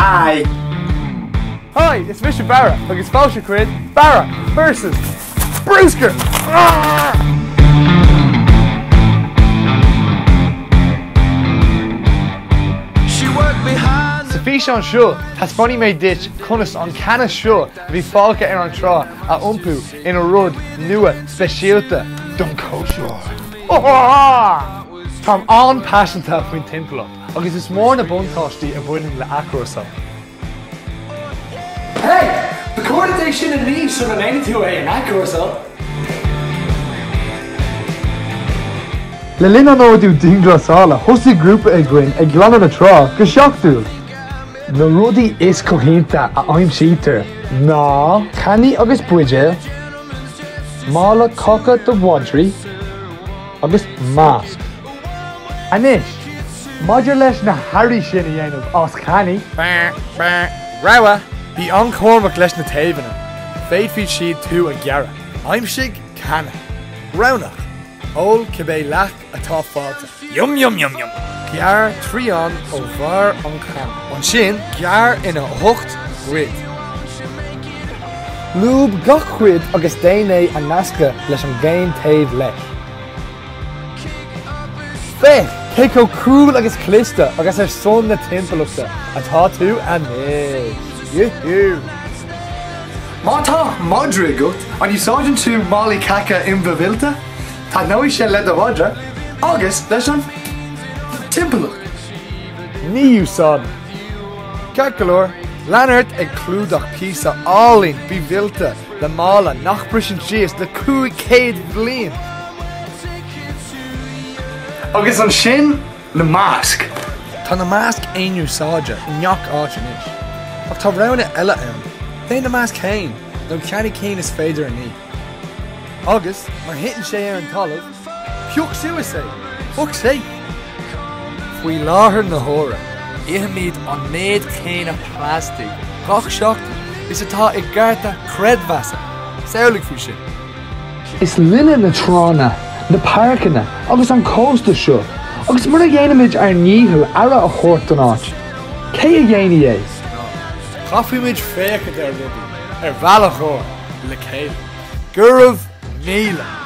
Hi! Hi, it's Seo Barra, agus féidir chuid Barra versus bruscar! Sa bhí an seo, tá funny méid dit conas an cannai seo bhí fáilce ar an trá a iompú ina rud nua speisialta don cóisiúr. Táim an passionanta faoin timpeacht, agus is mór na buntáistí a bhaineann le athru. Hey! The coordination and me should have any to an athru. Le linn an ódú dingrasála, thosaí grúpa againne ag glanna na trá go seachtúil. Na rudaí is cohénta a aimsítear ná cannai agus buide, mála cocha do bhaidrí agus másc. Anis, maidir leis na hairí sin a dhéanamh as cannai. Rawa, bhí an cormach leis na taobhanna. Féadfaid siad tú a gearra. Aimsigh cannai. Rawnach. Ol cibé leach atá fáilte. Yum yum yum yum. Gear tríán ó bhar an cannai. An sin, gear ina 8 chuid. Lúb gach chuid agus déanaí a nasca leis an géin taobh leis. Féich, cé có cúil agus clista agus ar son na timpeaachta atá tú a níos. Yoo-hoo. Mátá madra gut, an you sáideann tú málaí cacha imhbhuilta? Tá nóí sé le do bhadra, agus leis an timpeacht. Níú sádan. Ceol, leanart ag clúdach písa álín bhíbhuilta le mála nach brisin síos le 500 bliain. Agus an sin, le másc. Tá na másc aonú sáide i neach áitin is. Ach tá rana eile ann. Té na másc céin, nó ceannaí céin is féidir a ní. Agus, mar hitan sé ar an talamh, peoch siúa sé, fuck sé. Faoi láthair na hóra, ihamíd an méid céin a plastig. Gach seacht is atá ag garta credmhasa. Saoligh faoi sin. Is linne na trána, na parcanna, agus an cósta seo, agus mar a dhéanamid ar níthú ara a chót an áit. Cé a dhéanaí é? Chafuimid fécha ar rudaí, ar bhealach le Ceol. Guribh míle.